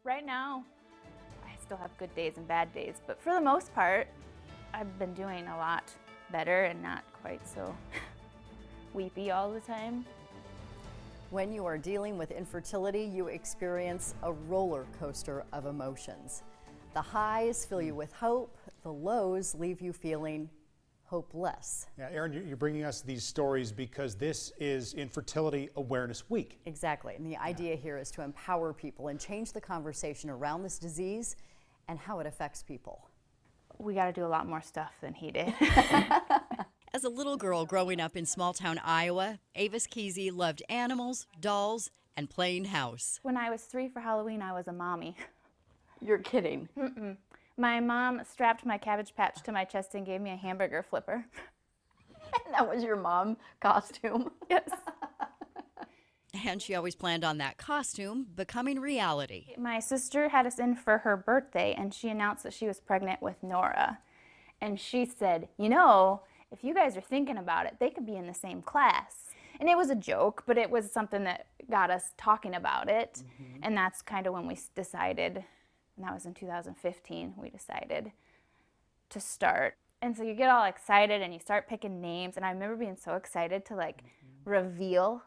Right now, I still have good days and bad days, but for the most part, I've been doing a lot better and not quite so weepy all the time. When you are dealing with infertility, you experience a roller coaster of emotions. The highs fill you with hope, the lows leave you feeling hopeless. Yeah, Erin, you're bringing us these stories because this is Infertility Awareness Week. Exactly, and the idea here is to empower people and change the conversation around this disease and how it affects people. We got to do a lot more stuff than he did. As a little girl growing up in small-town Iowa, Avis Kesey loved animals, dolls, and playing house. When I was 3 for Halloween, I was a mommy. You're kidding. Mm-mm. My mom strapped my Cabbage Patch to my chest and gave me a hamburger flipper. That was your mom costume? Yes. And she always planned on that costume becoming reality. My sister had us in for her birthday, and she announced that she was pregnant with Nora. And she said, you know, if you guys are thinking about it, they could be in the same class. And it was a joke, but it was something that got us talking about it. Mm-hmm. And that's kind of when we decided, and that was in 2015, we decided to start. And so you get all excited and you start picking names. And I remember being so excited to like reveal,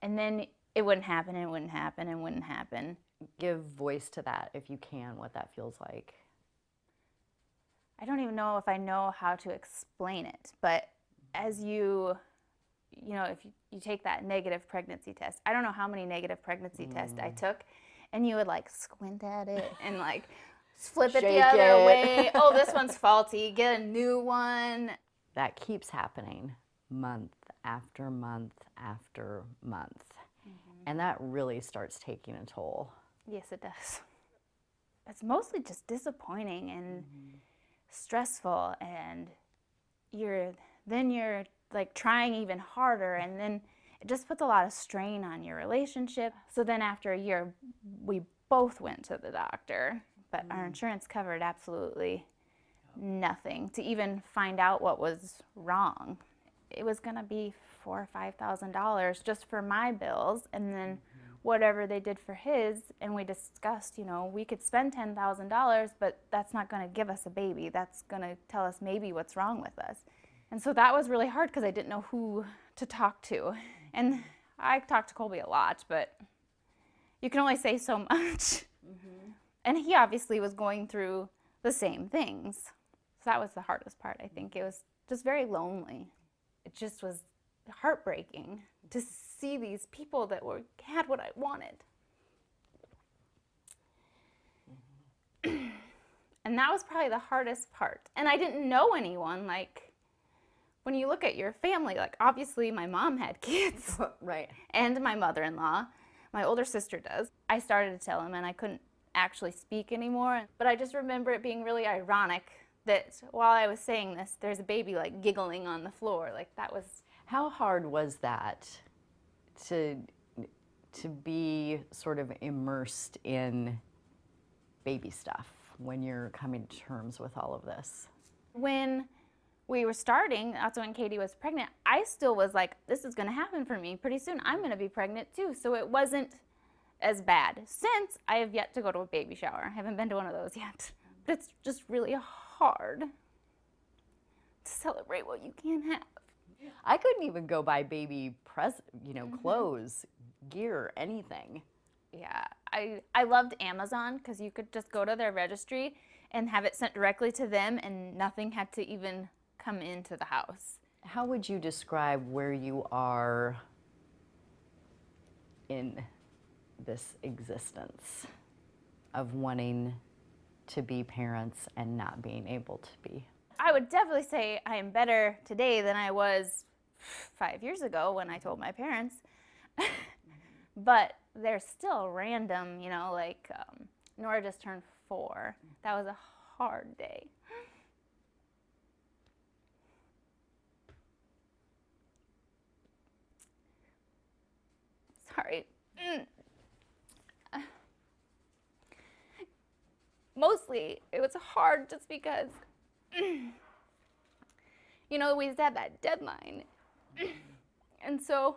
and then it wouldn't happen and it wouldn't happen and wouldn't happen. Give voice to that if you can, what that feels like. I don't even know if I know how to explain it, but as you know, if you take that negative pregnancy test, I don't know how many negative pregnancy tests I took, and you would like squint at it and like flip it the other way. Oh, this one's faulty, get a new one. That keeps happening month after month after month. Mm-hmm. And that really starts taking a toll. Yes, it does. It's mostly just disappointing and stressful, and you're like trying even harder, and then it just puts a lot of strain on your relationship. So then after a year, we both went to the doctor, but our insurance covered absolutely nothing to even find out what was wrong. It was gonna be $4,000 or $5,000 just for my bills, and then whatever they did for his, and we discussed, you know, we could spend $10,000, but that's not gonna give us a baby. That's gonna tell us maybe what's wrong with us. And so that was really hard because I didn't know who to talk to. And I talked to Colby a lot, but you can only say so much. Mm-hmm. And he obviously was going through the same things. So that was the hardest part, I think. It was just very lonely. It just was heartbreaking to see these people that had what I wanted. And that was probably the hardest part. And I didn't know anyone. Like, when you look at your family, like obviously my mom had kids. Right. And my mother-in-law. My older sister does. I started to tell him, and I couldn't actually speak anymore. But I just remember it being really ironic that while I was saying this, there's a baby like giggling on the floor. Like, that was... How hard was that to be sort of immersed in baby stuff when you're coming to terms with all of this? When we were starting, that's when Katie was pregnant, I still was like, this is gonna happen for me. Pretty soon I'm gonna be pregnant too. So it wasn't as bad. Since I have yet to go to a baby shower. I haven't been to one of those yet. But it's just really hard to celebrate what you can't have. I couldn't even go buy baby clothes, gear, anything. Yeah, I loved Amazon because you could just go to their registry and have it sent directly to them, and nothing had to even come into the house. How would you describe where you are in this existence of wanting to be parents and not being able to be? I would definitely say I am better today than I was 5 years ago when I told my parents. But there's still random, you know, like Nora just turned 4. That was a hard day. Sorry. Mostly it was hard just because you know, we just had that deadline. And so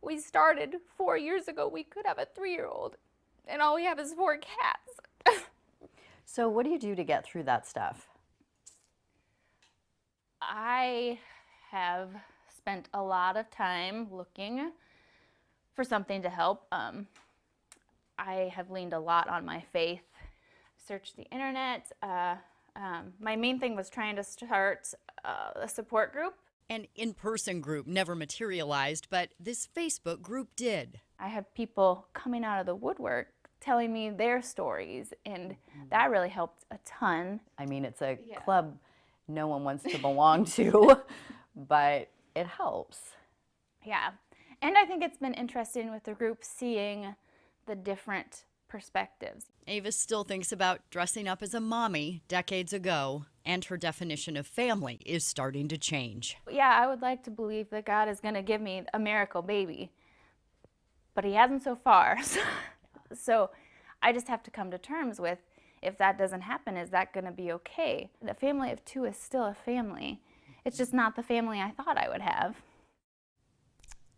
we started 4 years ago. We could have a 3-year-old, and all we have is 4 cats. So what do you do to get through that stuff? I have spent a lot of time looking for something to help. I have leaned a lot on my faith, searched the internet. My main thing was trying to start a support group. An in-person group never materialized, but this Facebook group did. I had people coming out of the woodwork telling me their stories, and that really helped a ton. I mean, it's a club no one wants to belong to, but it helps. Yeah, and I think it's been interesting with the group seeing the different perspectives. Avis still thinks about dressing up as a mommy decades ago, and her definition of family is starting to change. Yeah, I would like to believe that God is going to give me a miracle baby, but he hasn't so far. So I just have to come to terms with, if that doesn't happen, is that going to be okay? The family of 2 is still a family. It's just not the family I thought I would have.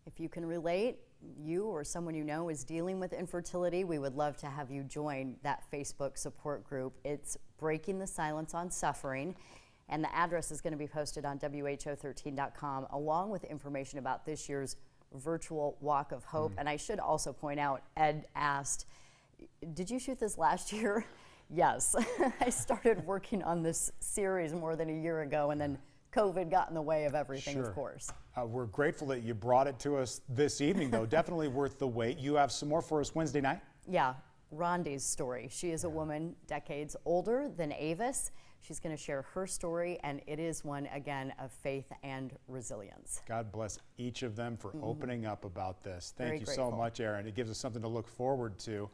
If you can relate, you or someone you know is dealing with infertility, we would love to have you join that Facebook support group. It's Breaking the Silence on Suffering, and the address is going to be posted on WHO13.com, along with information about this year's virtual Walk of Hope. And I should also point out, Ed asked, did you shoot this last year? Yes. I started working on this series more than a year ago, and then COVID got in the way of everything, of course. We're grateful that you brought it to us this evening, though. Definitely worth the wait. You have some more for us Wednesday night? Yeah, Rhonda's story. She is a woman decades older than Avis. She's going to share her story, and it is one, again, of faith and resilience. God bless each of them for opening up about this. Thank Very you grateful. so much, Erin. It gives us something to look forward to.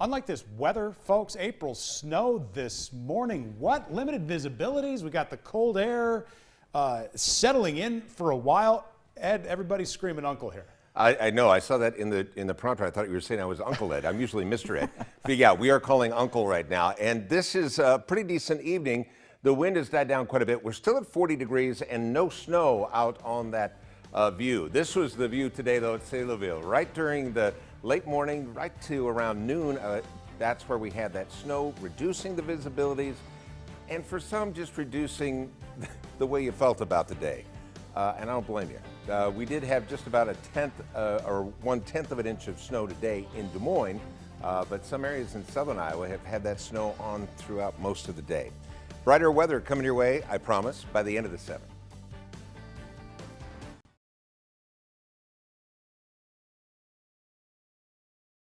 Unlike this weather, folks, April snowed this morning. What? Limited visibilities. We got the cold air settling in for a while. Ed, everybody's screaming uncle here. I know. I saw that in the prompter. I thought you were saying I was Uncle Ed. I'm usually Mr. Ed. But yeah, we are calling Uncle right now. And this is a pretty decent evening. The wind has died down quite a bit. We're still at 40 degrees and no snow out on that view. This was the view today, though, at Saylorville. Right during the late morning, right to around noon, that's where we had that snow, reducing the visibilities, and for some, just reducing the way you felt about the day. And I don't blame you. We did have just about a tenth or 1/10 of an inch of snow today in Des Moines, but some areas in southern Iowa have had that snow on throughout most of the day. Brighter weather coming your way, I promise, by the end of the 7th.